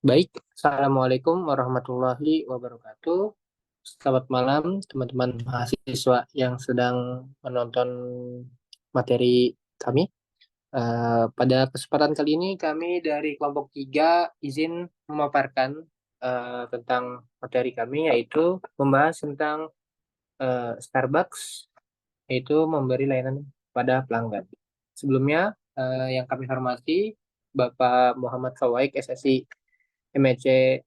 Baik, Assalamualaikum warahmatullahi wabarakatuh. Selamat malam, teman-teman mahasiswa yang sedang menonton materi kami. Pada kesempatan kali ini, kami dari kelompok 3 izin memaparkan tentang materi kami, yaitu membahas tentang Starbucks, yaitu memberi layanan pada pelanggan. Sebelumnya, yang kami hormati, Bapak Muhammad Fawaik, SSI MEC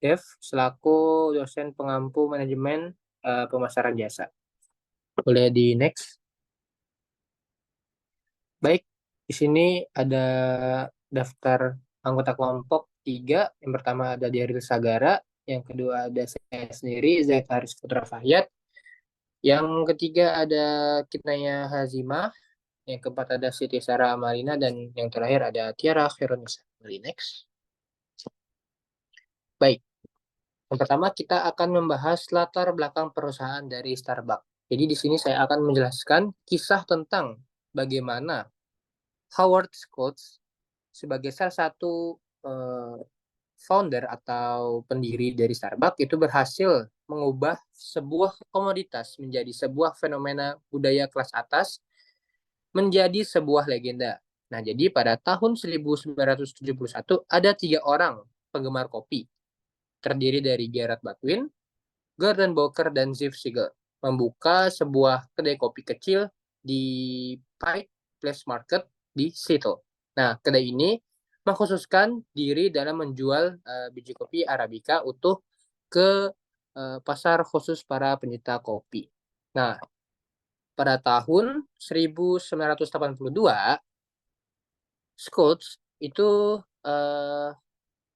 Dev selaku dosen pengampu manajemen pemasaran jasa. Boleh di next. Baik, di sini ada daftar anggota kelompok 3. Yang pertama ada Diaril Sagara, yang kedua ada saya sendiri, Zaid Haris Putra Fahyat. Yang ketiga ada Kitnaya Hazimah, yang keempat ada Siti Sarah Amalina, dan yang terakhir ada Tiara Khairunisa. Boleh next. Baik, yang pertama kita akan membahas latar belakang perusahaan dari Starbucks. Jadi di sini saya akan menjelaskan kisah tentang bagaimana Howard Schultz sebagai salah satu eh, founder atau pendiri dari Starbucks itu berhasil mengubah sebuah komoditas menjadi sebuah fenomena budaya kelas atas menjadi sebuah legenda. Nah, jadi pada tahun 1971 ada 3 orang penggemar kopi terdiri dari Gerard Baldwin, Gordon Booker, dan Ziv Siegel membuka sebuah kedai kopi kecil di Pike Place Market di Seattle. Nah, kedai ini mengkhususkan diri dalam menjual biji kopi Arabica utuh ke pasar khusus para pencinta kopi. Nah, pada tahun 1982, Scotch itu eh,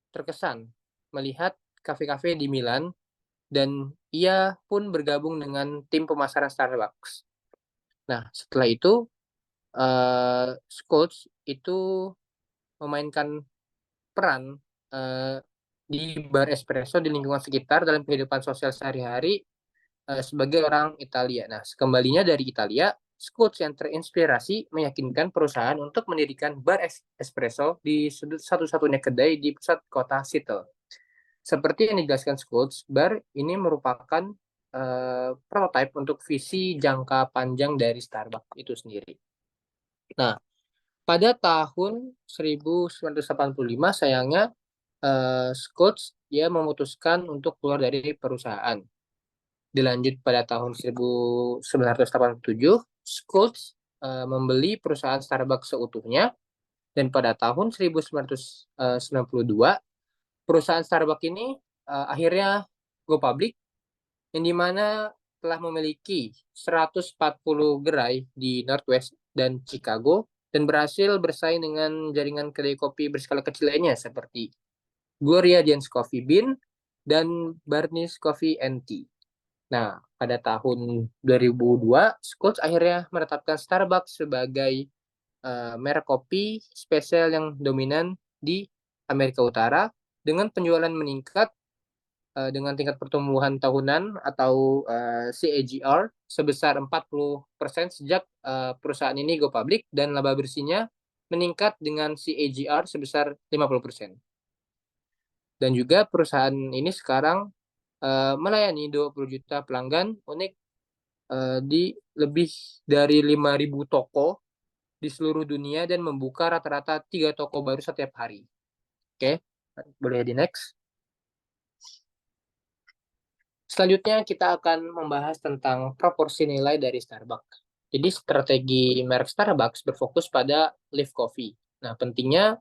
terkesan melihat kafe-kafe di Milan dan ia pun bergabung dengan tim pemasaran Starbucks. Nah, setelah itu Scotch itu memainkan peran eh, di bar espresso di lingkungan sekitar dalam kehidupan sosial sehari-hari sebagai orang Italia. Nah, kembalinya dari Italia, Scotch yang terinspirasi meyakinkan perusahaan untuk mendirikan bar espresso di satu-satunya kedai di pusat kota Seattle. Seperti yang dijelaskan Scholz, bar ini merupakan prototipe untuk visi jangka panjang dari Starbucks itu sendiri. Nah, pada tahun 1985, sayangnya Scholz dia memutuskan untuk keluar dari perusahaan. Dilanjut pada tahun 1987, Scholz membeli perusahaan Starbucks seutuhnya, dan pada tahun 1992 perusahaan Starbucks ini akhirnya go public, yang dimana telah memiliki 140 gerai di Northwest dan Chicago dan berhasil bersaing dengan jaringan kedai kopi berskala kecil lainnya seperti Gloria Jean's Coffee Bean dan Barney's Coffee and Tea. Nah, pada tahun 2002, Scotch akhirnya menetapkan Starbucks sebagai merek kopi spesial yang dominan di Amerika Utara dengan penjualan meningkat dengan tingkat pertumbuhan tahunan atau CAGR sebesar 40% sejak perusahaan ini go public, dan laba bersihnya meningkat dengan CAGR sebesar 50%. Dan juga perusahaan ini sekarang melayani 20 juta pelanggan unik di lebih dari 5.000 toko di seluruh dunia dan membuka rata-rata 3 toko baru setiap hari. Oke, boleh di next. Selanjutnya kita akan membahas tentang proporsi nilai dari Starbucks. Jadi strategi merek Starbucks berfokus pada live coffee. Nah, pentingnya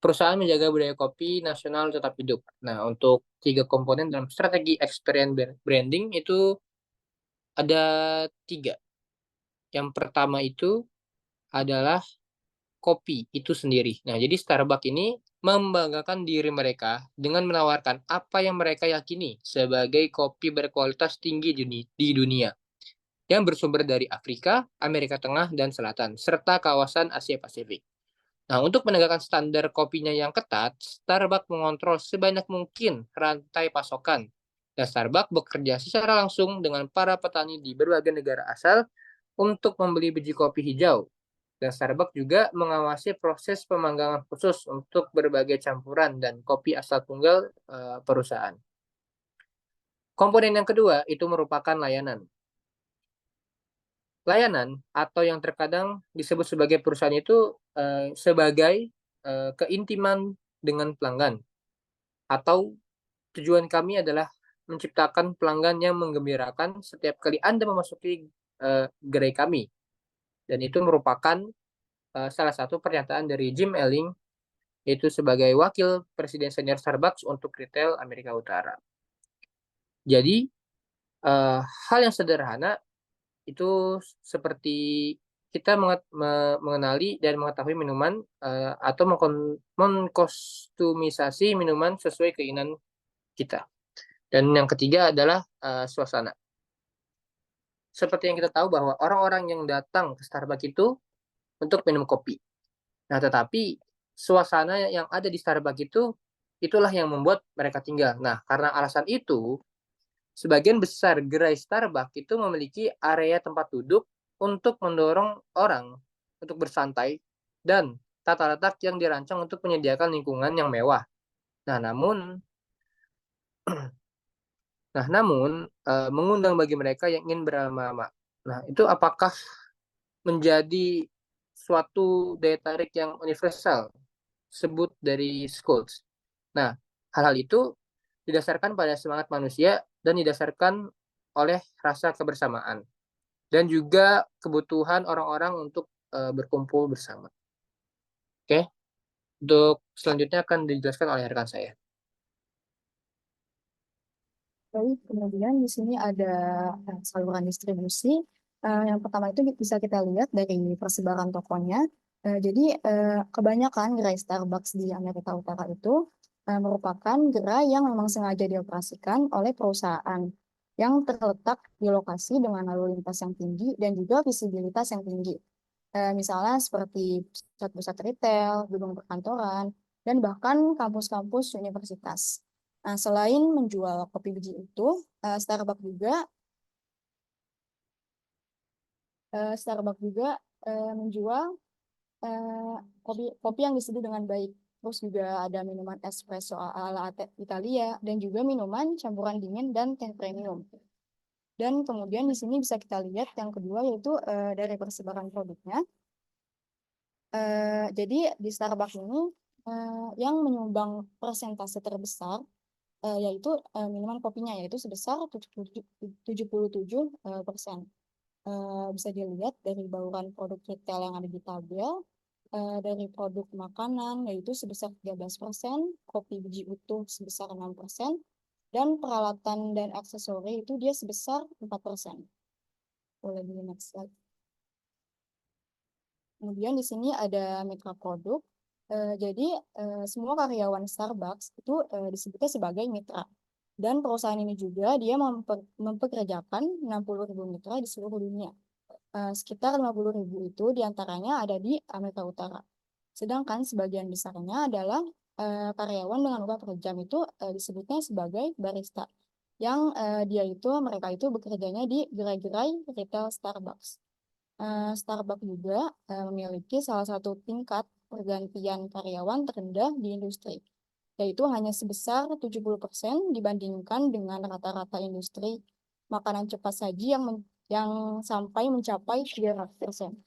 perusahaan menjaga budaya kopi nasional tetap hidup. Nah, untuk 3 komponen dalam strategi experience branding itu ada 3. Yang pertama itu adalah kopi itu sendiri. Nah, jadi Starbucks ini membanggakan diri mereka dengan menawarkan apa yang mereka yakini sebagai kopi berkualitas tinggi di dunia yang bersumber dari Afrika, Amerika Tengah, dan Selatan, serta kawasan Asia Pasifik. Nah, untuk menegakkan standar kopinya yang ketat, Starbucks mengontrol sebanyak mungkin rantai pasokan. Dan Starbucks bekerja secara langsung dengan para petani di berbagai negara asal untuk membeli biji kopi hijau Dan Starbucks juga mengawasi proses pemanggangan khusus untuk berbagai campuran dan kopi asal tunggal perusahaan. Komponen yang kedua itu merupakan layanan. Layanan atau yang terkadang disebut sebagai perusahaan itu sebagai keintiman dengan pelanggan, atau tujuan kami adalah menciptakan pelanggan yang menggembirakan setiap kali Anda memasuki gerai kami. Dan itu merupakan salah satu pernyataan dari Jim Elling, yaitu sebagai wakil presiden senior Starbucks untuk retail Amerika Utara. Jadi hal yang sederhana itu seperti kita mengenali dan mengetahui minuman atau mengkostumisasi minuman sesuai keinginan kita. Dan yang ketiga adalah suasana. Seperti yang kita tahu bahwa orang-orang yang datang ke Starbucks itu untuk minum kopi. Nah, tetapi suasana yang ada di Starbucks itu itulah yang membuat mereka tinggal. Nah, karena alasan itu, sebagian besar gerai Starbucks itu memiliki area tempat duduk untuk mendorong orang untuk bersantai dan tata letak yang dirancang untuk menyediakan lingkungan yang mewah. Nah, namun mengundang bagi mereka yang ingin berlama-lama. Nah, itu apakah menjadi suatu daya tarik yang universal, sebut dari Schultz. Nah, hal-hal itu didasarkan pada semangat manusia dan didasarkan oleh rasa kebersamaan dan juga kebutuhan orang-orang untuk berkumpul bersama. Oke, untuk selanjutnya akan dijelaskan oleh rekan saya. Baik, kemudian di sini ada saluran distribusi. Yang pertama itu bisa kita lihat dari persebaran tokonya. Jadi kebanyakan gerai Starbucks di Amerika Utara itu merupakan gerai yang memang sengaja dioperasikan oleh perusahaan yang terletak di lokasi dengan lalu lintas yang tinggi dan juga visibilitas yang tinggi. Misalnya seperti pusat-pusat retail, gedung perkantoran, dan bahkan kampus-kampus universitas. Nah, selain menjual kopi biji itu, Starbucks juga menjual kopi kopi yang diseduh dengan baik. Terus juga ada minuman espresso ala Italia dan juga minuman campuran dingin dan teh premium. Dan kemudian di sini bisa kita lihat yang kedua yaitu dari persebaran produknya. Jadi di Starbucks ini yang menyumbang persentase terbesar yaitu minuman kopinya yaitu sebesar 77%. Bisa dilihat dari bauran produk retail yang ada di tabel. Dari produk makanan yaitu sebesar 13%, kopi biji utuh sebesar 6%, dan peralatan dan aksesori itu dia sebesar 4%. Boleh di next slide. Kemudian di sini ada mitra produk. Jadi semua karyawan Starbucks itu disebutnya sebagai mitra. Dan perusahaan ini juga dia mempekerjakan 60.000 mitra di seluruh dunia. Sekitar 50.000 itu diantaranya ada di Amerika Utara. Sedangkan sebagian besarnya adalah karyawan dengan upah per jam itu disebutnya sebagai barista. Yang mereka itu bekerjanya di gerai-gerai retail Starbucks. Starbucks juga memiliki salah satu tingkat pergantian karyawan terendah di industri, yaitu hanya sebesar 70% dibandingkan dengan rata-rata industri makanan cepat saji yang sampai mencapai 300%.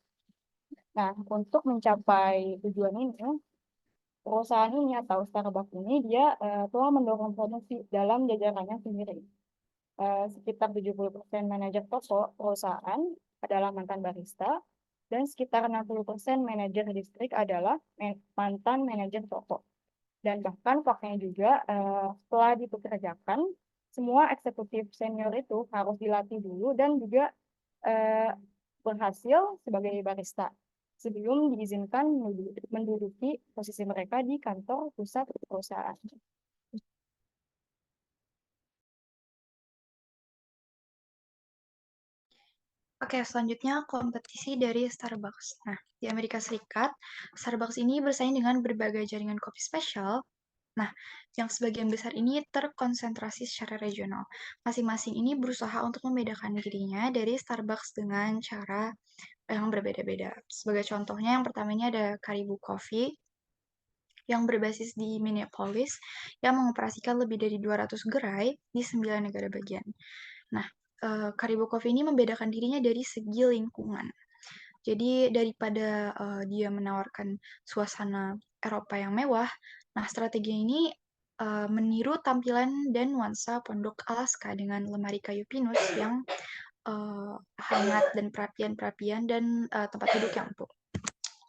Nah, untuk mencapai tujuan ini, perusahaan ini atau Starbucks ini dia telah mendorong promosi dalam jajarannya sendiri. Sekitar 70% manajer toko perusahaan adalah mantan barista, dan sekitar 60% manajer distrik adalah mantan manajer toko. Dan bahkan faktanya juga setelah dipekerjakan, semua eksekutif senior itu harus dilatih dulu dan juga berhasil sebagai barista sebelum diizinkan menduduki posisi mereka di kantor pusat perusahaan. Oke, selanjutnya kompetisi dari Starbucks. Nah, di Amerika Serikat, Starbucks ini bersaing dengan berbagai jaringan kopi spesial Nah, yang sebagian besar ini terkonsentrasi secara regional. Masing-masing ini berusaha untuk membedakan dirinya dari Starbucks dengan cara yang berbeda-beda. Sebagai contohnya, yang pertama ini ada Caribou Coffee yang berbasis di Minneapolis yang mengoperasikan lebih dari 200 gerai di 9 negara bagian. Nah, Caribou Coffee ini membedakan dirinya dari segi lingkungan. Jadi daripada dia menawarkan suasana Eropa yang mewah, nah strategi ini meniru tampilan dan nuansa pondok Alaska dengan lemari kayu pinus yang hangat dan perapian-perapian dan tempat duduk yang empuk.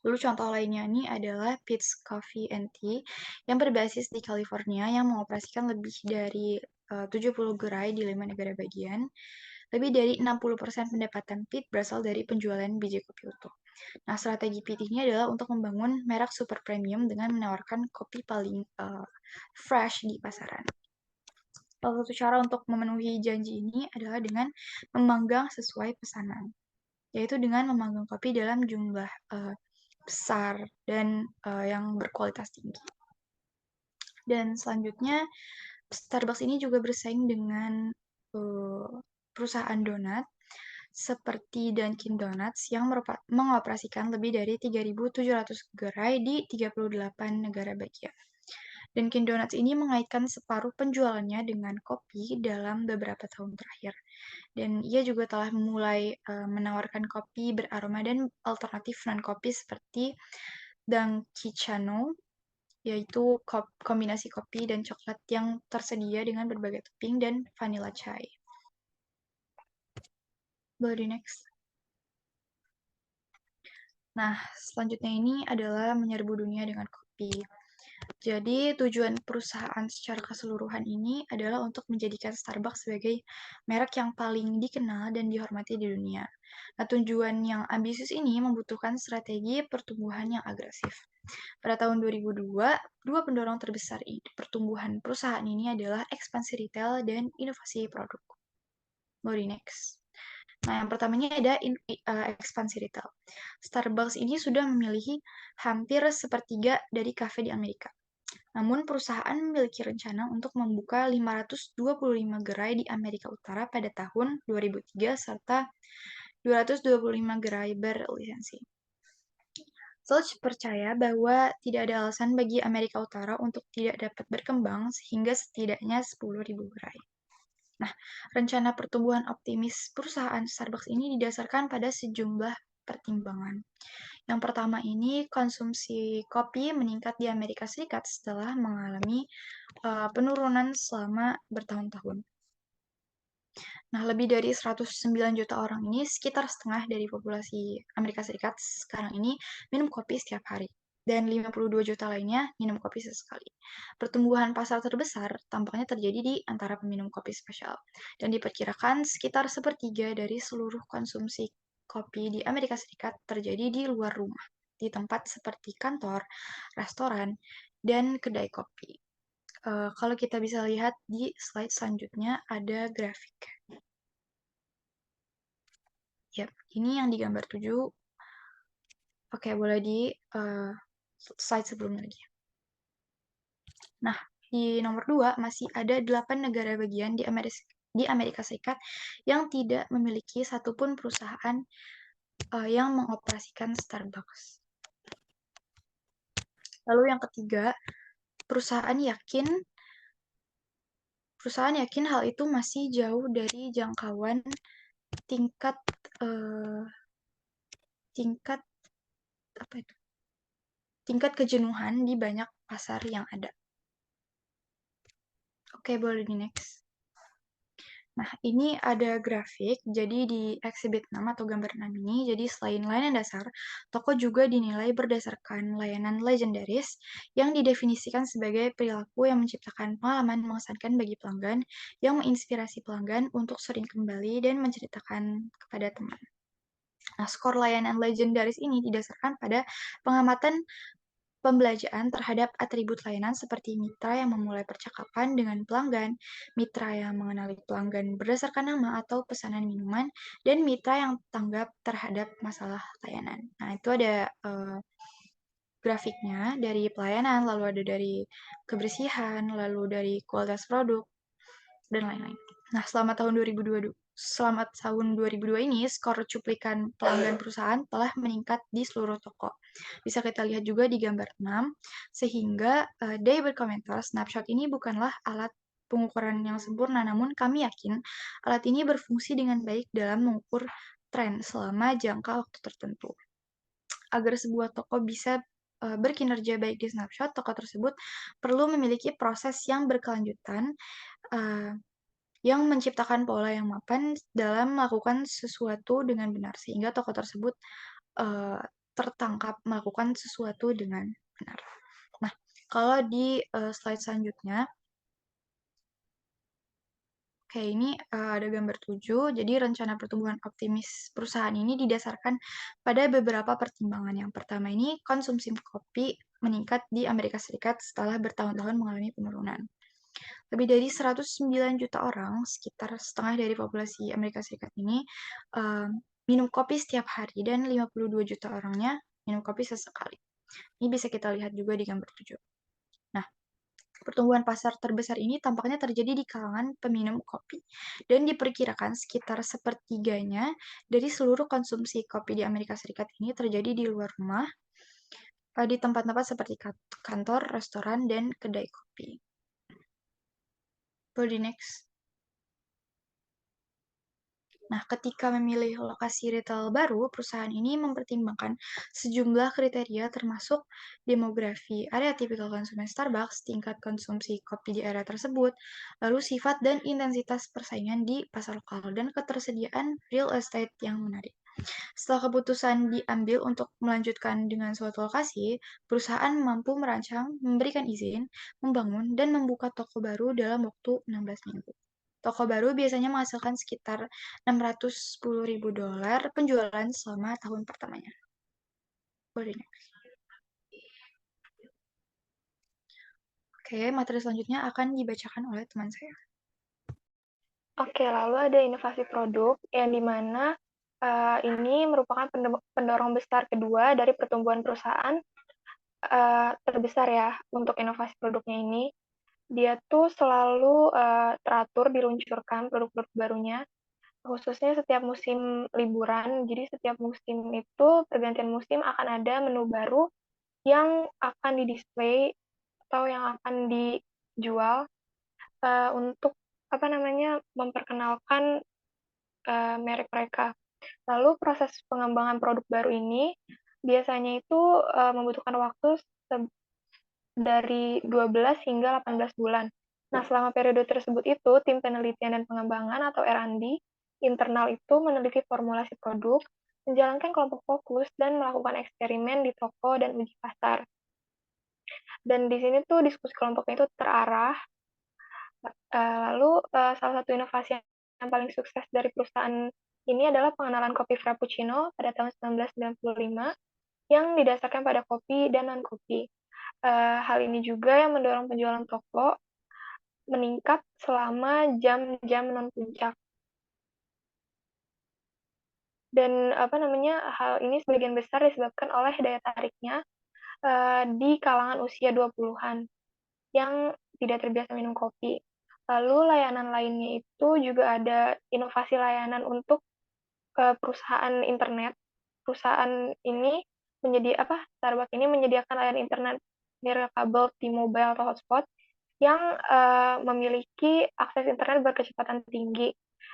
Lalu contoh lainnya ini adalah Peet's Coffee and Tea yang berbasis di California yang mengoperasikan lebih dari 70 gerai di 5 negara bagian. Lebih dari 60% pendapatan Peet berasal dari penjualan biji kopi utuh. Nah, strategi Peet ini adalah untuk membangun merek super premium dengan menawarkan kopi paling fresh di pasaran. Salah satu cara untuk memenuhi janji ini adalah dengan memanggang sesuai pesanan, yaitu dengan memanggang kopi dalam jumlah besar dan yang berkualitas tinggi. Dan selanjutnya, Starbucks ini juga bersaing dengan perusahaan donat seperti Dunkin Donuts yang mengoperasikan lebih dari 3.700 gerai di 38 negara bagian. Dunkin Donuts ini mengaitkan separuh penjualannya dengan kopi dalam beberapa tahun terakhir. Dan ia juga telah mulai menawarkan kopi beraroma dan alternatif non-kopi seperti Dunkichano, yaitu kombinasi kopi dan coklat yang tersedia dengan berbagai topping dan vanilla chai. Boleh di next. Nah, selanjutnya ini adalah menyerbu dunia dengan kopi. Jadi, tujuan perusahaan secara keseluruhan ini adalah untuk menjadikan Starbucks sebagai merek yang paling dikenal dan dihormati di dunia. Nah, tujuan yang ambisius ini membutuhkan strategi pertumbuhan yang agresif. Pada tahun 2002, dua pendorong terbesar pertumbuhan perusahaan ini adalah ekspansi retail dan inovasi produk. Boleh next. Nah, yang pertamanya ada ekspansi retail. Starbucks ini sudah memiliki hampir sepertiga dari kafe di Amerika. Namun, perusahaan memiliki rencana untuk membuka 525 gerai di Amerika Utara pada tahun 2003 serta 225 gerai berlisensi. Search percaya bahwa tidak ada alasan bagi Amerika Utara untuk tidak dapat berkembang sehingga setidaknya 10.000 gerai. Nah, rencana pertumbuhan optimis perusahaan Starbucks ini didasarkan pada sejumlah pertimbangan. Yang pertama ini, konsumsi kopi meningkat di Amerika Serikat setelah mengalami penurunan selama bertahun-tahun. Nah, lebih dari 109 juta orang ini, sekitar setengah dari populasi Amerika Serikat sekarang ini minum kopi setiap hari. Dan 52 juta lainnya minum kopi sesekali. Pertumbuhan pasar terbesar tampaknya terjadi di antara peminum kopi spesial. Dan diperkirakan sekitar sepertiga dari seluruh konsumsi kopi di Amerika Serikat terjadi di luar rumah, di tempat seperti kantor, restoran, dan kedai kopi. Kalau kita bisa lihat di slide selanjutnya ada grafik. Yap, ini yang di gambar 7. Oke, boleh di slide sebelumnya lagi. Nah, di nomor 2 masih ada 8 negara bagian di Amerika Serikat yang tidak memiliki satupun perusahaan yang mengoperasikan Starbucks. Lalu yang ketiga, perusahaan yakin hal itu masih jauh dari jangkauan tingkat kejenuhan di banyak pasar yang ada. Oke, boleh di next. Nah, ini ada grafik, jadi di exhibit 6 atau gambar 6 ini, jadi selain layanan dasar, toko juga dinilai berdasarkan layanan legendaris yang didefinisikan sebagai perilaku yang menciptakan pengalaman mengesankan bagi pelanggan, yang menginspirasi pelanggan untuk sering kembali dan menceritakan kepada teman. Nah, skor layanan legendaris ini didasarkan pada pengamatan pembelajaran terhadap atribut layanan seperti mitra yang memulai percakapan dengan pelanggan, mitra yang mengenali pelanggan berdasarkan nama atau pesanan minuman, dan mitra yang tanggap terhadap masalah layanan. Nah, itu ada grafiknya, dari pelayanan, lalu ada dari kebersihan, lalu dari kualitas produk, dan lain-lain. Nah, selama tahun 2002 ini, skor cuplikan pelanggan perusahaan telah meningkat di seluruh toko. Bisa kita lihat juga di gambar 6, sehingga Day berkomentar, snapshot ini bukanlah alat pengukuran yang sempurna, namun kami yakin alat ini berfungsi dengan baik dalam mengukur tren selama jangka waktu tertentu. Agar sebuah toko bisa berkinerja baik di snapshot, toko tersebut perlu memiliki proses yang berkelanjutan yang menciptakan pola yang mapan dalam melakukan sesuatu dengan benar, sehingga toko tersebut tertangkap melakukan sesuatu dengan benar. Nah, kalau di slide selanjutnya, oke, ini ada gambar 7. Jadi rencana pertumbuhan optimis perusahaan ini didasarkan pada beberapa pertimbangan. Yang pertama ini, konsumsi kopi meningkat di Amerika Serikat setelah bertahun-tahun mengalami penurunan. Lebih dari 109 juta orang, sekitar setengah dari populasi Amerika Serikat ini, minum kopi setiap hari, dan 52 juta orangnya minum kopi sesekali. Ini bisa kita lihat juga di gambar 7. Nah, pertumbuhan pasar terbesar ini tampaknya terjadi di kalangan peminum kopi, dan diperkirakan sekitar sepertiganya dari seluruh konsumsi kopi di Amerika Serikat ini terjadi di luar rumah, di tempat-tempat seperti kantor, restoran, dan kedai kopi. Go di next. Nah, ketika memilih lokasi retail baru, perusahaan ini mempertimbangkan sejumlah kriteria termasuk demografi area tipikal konsumen Starbucks, tingkat konsumsi kopi di area tersebut, lalu sifat dan intensitas persaingan di pasar lokal, dan ketersediaan real estate yang menarik. Setelah keputusan diambil untuk melanjutkan dengan suatu lokasi, perusahaan mampu merancang, memberikan izin, membangun, dan membuka toko baru dalam waktu 16 minggu. Toko baru biasanya menghasilkan sekitar $610.000 penjualan selama tahun pertamanya. Boleh next. Oke, materi selanjutnya akan dibacakan oleh teman saya. Oke, lalu ada inovasi produk yang dimana ini merupakan pendorong besar kedua dari pertumbuhan perusahaan terbesar ya untuk inovasi produknya ini. Dia tuh selalu teratur diluncurkan produk-produk barunya, khususnya setiap musim liburan. Jadi setiap musim itu, pergantian musim akan ada menu baru yang akan di-display atau yang akan dijual untuk memperkenalkan merek mereka. Lalu proses pengembangan produk baru ini biasanya itu membutuhkan waktu dari 12 hingga 18 bulan. Nah, selama periode tersebut itu, tim penelitian dan pengembangan atau R&D internal itu meneliti formulasi produk, menjalankan kelompok fokus, dan melakukan eksperimen di toko dan uji pasar. Dan di sini tuh diskusi kelompoknya itu terarah. Lalu salah satu inovasi yang paling sukses dari perusahaan ini adalah pengenalan kopi Frappuccino pada tahun 1995 yang didasarkan pada kopi dan non-kopi. Hal ini juga yang mendorong penjualan toko meningkat selama jam-jam non-puncak. Dan hal ini sebagian besar disebabkan oleh daya tariknya di kalangan usia 20-an yang tidak terbiasa minum kopi. Lalu layanan lainnya itu juga ada inovasi layanan untuk perusahaan internet. Perusahaan ini Starbucks ini menyediakan layanan internet nirkabel T-Mobile atau hotspot yang memiliki akses internet berkecepatan tinggi.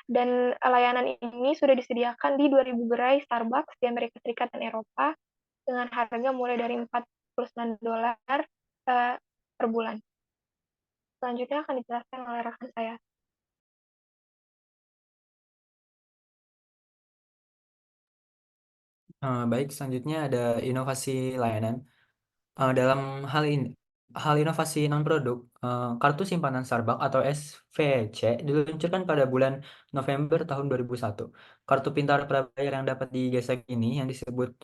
Dan layanan ini sudah disediakan di 2.000 gerai Starbucks di Amerika Serikat dan Eropa dengan harga mulai dari $49 per bulan. Selanjutnya akan dijelaskan oleh rekan saya. Baik, selanjutnya ada inovasi layanan. Dalam hal inovasi non-produk, kartu simpanan Starbucks atau SVC diluncurkan pada bulan November tahun 2001. Kartu pintar prabayar yang dapat digesek ini, yang disebut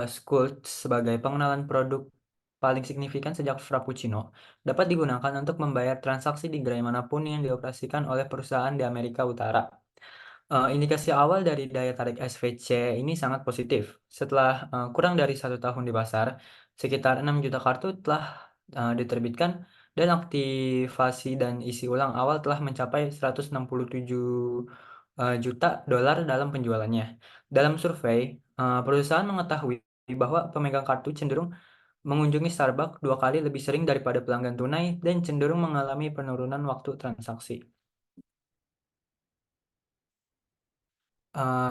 Skult sebagai pengenalan produk paling signifikan sejak Frappuccino, dapat digunakan untuk membayar transaksi di gerai manapun yang dioperasikan oleh perusahaan di Amerika Utara. Indikasi awal dari daya tarik SVC ini sangat positif. Setelah kurang dari 1 tahun di pasar, Sekitar 6 juta kartu telah diterbitkan dan aktivasi dan isi ulang awal telah mencapai 167 juta dolar dalam penjualannya. Dalam survei, perusahaan mengetahui bahwa pemegang kartu cenderung mengunjungi Starbucks 2 kali lebih sering daripada pelanggan tunai dan cenderung mengalami penurunan waktu transaksi.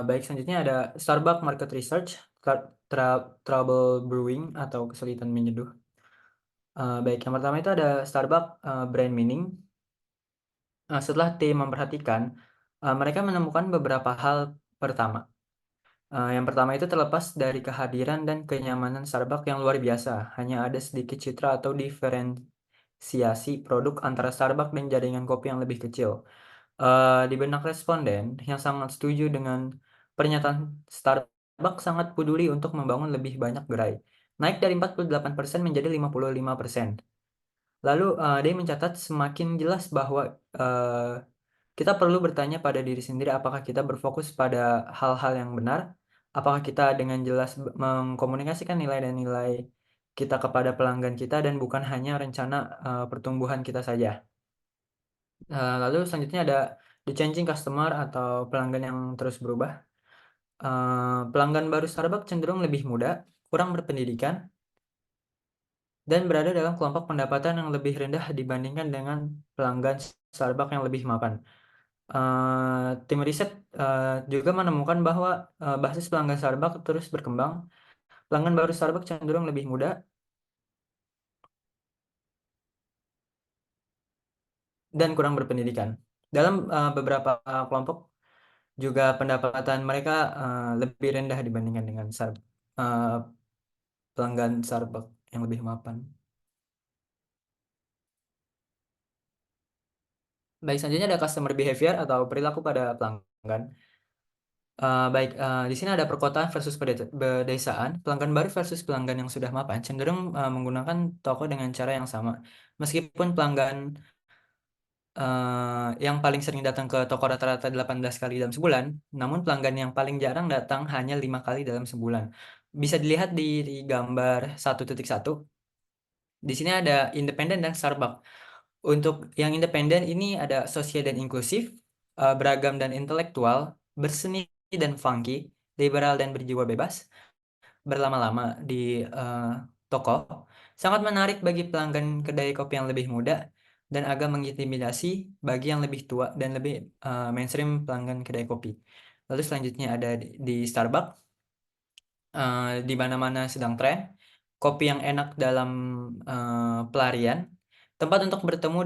Baik, selanjutnya ada Starbucks Market Research, Trouble Brewing atau kesulitan menyeduh. Baik, yang pertama itu ada Starbucks Brand Meaning. Setelah tim memperhatikan, mereka menemukan beberapa hal pertama. Yang pertama itu terlepas dari kehadiran dan kenyamanan Starbucks yang luar biasa, hanya ada sedikit citra atau diferensiasi produk antara Starbucks dan jaringan kopi yang lebih kecil. Di benak responden yang sangat setuju dengan pernyataan Starbucks sangat peduli untuk membangun lebih banyak gerai, naik dari 48% menjadi 55%. Lalu dia mencatat semakin jelas bahwa kita perlu bertanya pada diri sendiri apakah kita berfokus pada hal-hal yang benar, apakah kita dengan jelas mengkomunikasikan nilai dan nilai kita kepada pelanggan kita dan bukan hanya rencana pertumbuhan kita saja. Lalu selanjutnya ada the changing customer atau pelanggan yang terus berubah. Pelanggan baru Starbucks cenderung lebih muda, kurang berpendidikan, dan berada dalam kelompok pendapatan yang lebih rendah dibandingkan dengan pelanggan Starbucks yang lebih mapan. Tim riset juga menemukan bahwa basis pelanggan Starbucks terus berkembang. Pelanggan baru Starbucks cenderung lebih muda dan kurang berpendidikan. Dalam beberapa kelompok juga pendapatan mereka lebih rendah dibandingkan dengan uh, pelanggan Starbucks yang lebih mapan. Baik, selanjutnya ada customer behavior atau perilaku pada pelanggan. Baik, di sini ada perkotaan versus pedesaan. Pelanggan baru versus pelanggan yang sudah mapan cenderung menggunakan toko dengan cara yang sama. Meskipun pelanggan yang paling sering datang ke toko rata-rata 18 kali dalam sebulan, namun pelanggan yang paling jarang datang hanya 5 kali dalam sebulan. Bisa dilihat di gambar 1.1. Di sini ada independen dan Starbucks. Untuk yang independen ini ada sosial dan inklusif, beragam dan intelektual, berseni dan funky, liberal dan berjiwa bebas, berlama-lama di toko, sangat menarik bagi pelanggan kedai kopi yang lebih muda, dan agak mengintimidasi bagi yang lebih tua dan lebih mainstream pelanggan kedai kopi. Lalu selanjutnya ada di Starbucks, di mana-mana sedang tren, kopi yang enak dalam pelarian, tempat untuk bertemu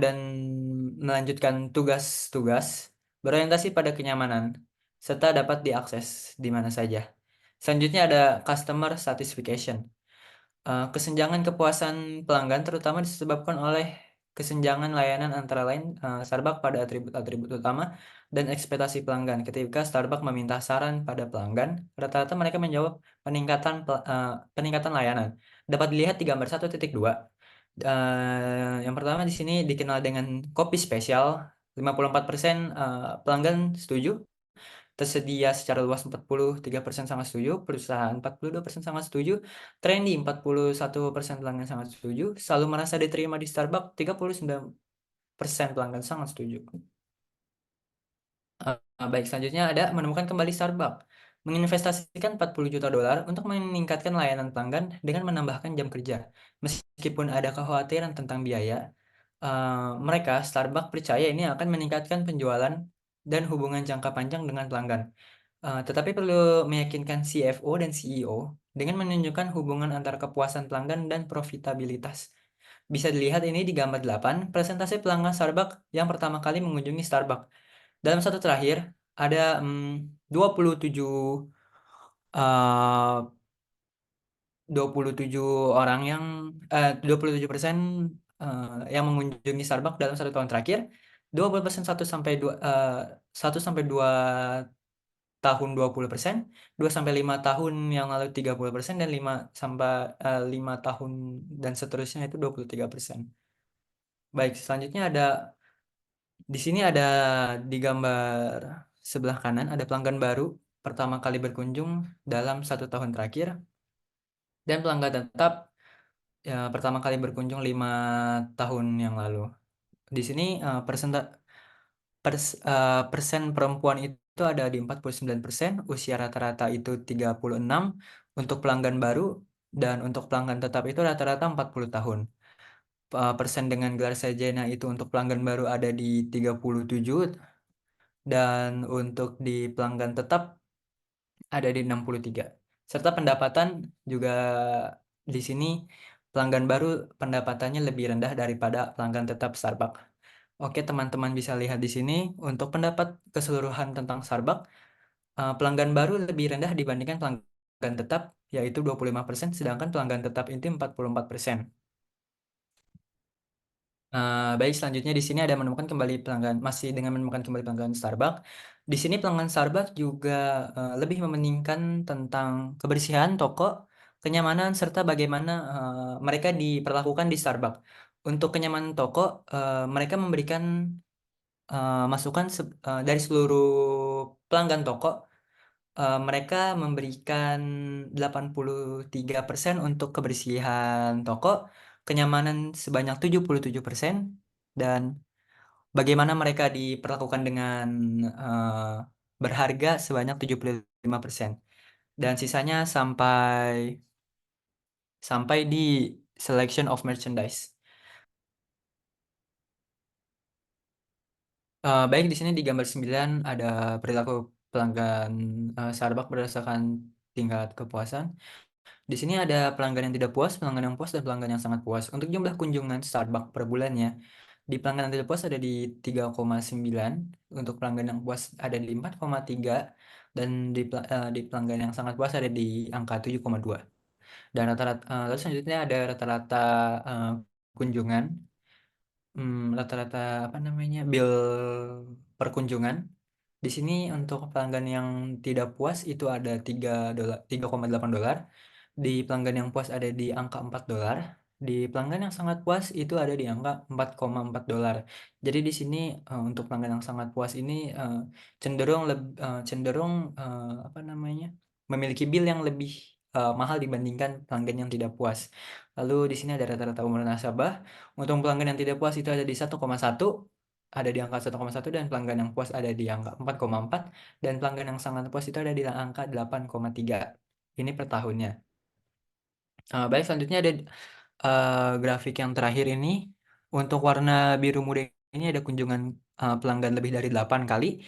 dan melanjutkan tugas-tugas, berorientasi pada kenyamanan, serta dapat diakses di mana saja. Selanjutnya ada customer satisfaction. Kesenjangan kepuasan pelanggan terutama disebabkan oleh kesenjangan layanan antara lain Starbucks pada atribut-atribut utama dan ekspektasi pelanggan. Ketika Starbucks meminta saran pada pelanggan, rata-rata mereka menjawab peningkatan layanan. Dapat dilihat di gambar 1.2. Yang pertama di sini dikenal dengan kopi spesial. 54% pelanggan setuju. Tersedia secara luas 43% sangat setuju, perusahaan 42% sangat setuju, trendy 41% pelanggan sangat setuju, selalu merasa diterima di Starbucks 39% pelanggan sangat setuju. Baik, selanjutnya ada menemukan kembali Starbucks. Menginvestasikan 40 juta dolar untuk meningkatkan layanan pelanggan dengan menambahkan jam kerja. Meskipun ada kekhawatiran tentang biaya, mereka Starbucks percaya ini akan meningkatkan penjualan dan hubungan jangka panjang dengan pelanggan. Tetapi perlu meyakinkan CFO dan CEO dengan menunjukkan hubungan antara kepuasan pelanggan dan profitabilitas. Bisa dilihat ini di gambar 8, presentasi pelanggan Starbucks yang pertama kali mengunjungi Starbucks. Dalam satu terakhir, ada 27 uh, 27 orang yang 27% yang mengunjungi Starbucks dalam 1 tahun terakhir, 20% 1 sampai 2 tahun 20%, 2 sampai 5 tahun yang lalu 30%, dan 5 tahun dan seterusnya itu 23%. Baik, selanjutnya di sini ada di gambar sebelah kanan ada pelanggan baru pertama kali berkunjung dalam 1 tahun terakhir, dan pelanggan tetap pertama kali berkunjung 5 tahun yang lalu. Di sini persen perempuan itu ada di 49%, usia rata-rata itu 36 untuk pelanggan baru, dan untuk pelanggan tetap itu rata-rata 40 tahun. Persen dengan gelar sarjana itu untuk pelanggan baru ada di 37, dan untuk di pelanggan tetap ada di 63. Serta pendapatan juga di sini pelanggan baru pendapatannya lebih rendah daripada pelanggan tetap Starbucks. Oke, teman-teman bisa lihat di sini untuk pendapat keseluruhan tentang Starbucks, pelanggan baru lebih rendah dibandingkan pelanggan tetap, yaitu 25%, sedangkan pelanggan tetap itu 44%. Baik, selanjutnya di sini ada menemukan kembali pelanggan, masih dengan menemukan kembali pelanggan Starbucks. Di sini pelanggan Starbucks juga lebih mementingkan tentang kebersihan toko, kenyamanan, serta bagaimana mereka diperlakukan di Starbucks. Untuk kenyamanan toko, mereka memberikan masukan dari seluruh pelanggan toko. Mereka memberikan 83% untuk kebersihan toko, kenyamanan sebanyak 77%, dan bagaimana mereka diperlakukan dengan berharga sebanyak 75%. Dan sisanya sampai di selection of merchandise. Baik, di sini di gambar 9 ada perilaku pelanggan Starbucks berdasarkan tingkat kepuasan. Di sini ada pelanggan yang tidak puas, pelanggan yang puas, dan pelanggan yang sangat puas. Untuk jumlah kunjungan Starbucks per bulannya, di pelanggan yang tidak puas ada di 3,9, untuk pelanggan yang puas ada di 4,3, dan di pelanggan yang sangat puas ada di angka 7,2. Dan lalu selanjutnya ada rata-rata kunjungan, rata-rata apa namanya, bill perkunjungan. Di sini untuk pelanggan yang tidak puas itu ada $3, $3,8. Di pelanggan yang puas ada di angka $4. Di pelanggan yang sangat puas itu ada di angka $4,4. Jadi di sini untuk pelanggan yang sangat puas ini cenderung apa namanya, memiliki bill yang lebih mahal dibandingkan pelanggan yang tidak puas. Lalu di sini ada rata-rata umur nasabah. Untuk pelanggan yang tidak puas itu ada di 1,1, ada di angka 1,1, dan pelanggan yang puas ada di angka 4,4, dan pelanggan yang sangat puas itu ada di angka 8,3. Ini per tahunnya. Baik, selanjutnya ada grafik yang terakhir ini. Untuk warna biru muda ini ada kunjungan pelanggan lebih dari 8 kali.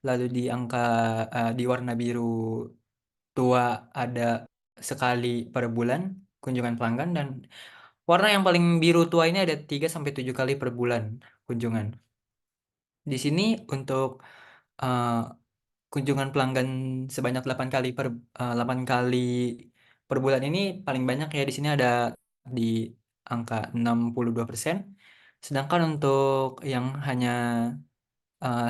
Lalu di warna biru tua ada sekali per bulan kunjungan pelanggan, dan warna yang paling biru tua ini ada 3 sampai 7 kali per bulan kunjungan. Di sini untuk uh, kunjungan pelanggan sebanyak 8 kali per bulan ini paling banyak ya, di sini ada di angka 62%. Sedangkan untuk yang hanya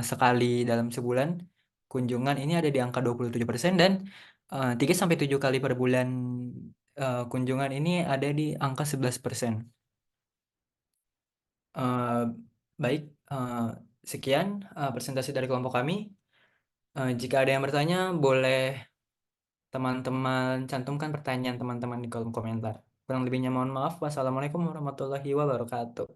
sekali dalam sebulan kunjungan ini ada di angka 27%, dan 3 sampai 7 kali per bulan kunjungan ini ada di angka 11%. Eh, Baik, sekian presentasi dari kelompok kami. Jika ada yang bertanya, boleh teman-teman cantumkan pertanyaan teman-teman di kolom komentar. Kurang lebihnya mohon maaf. Wassalamualaikum warahmatullahi wabarakatuh.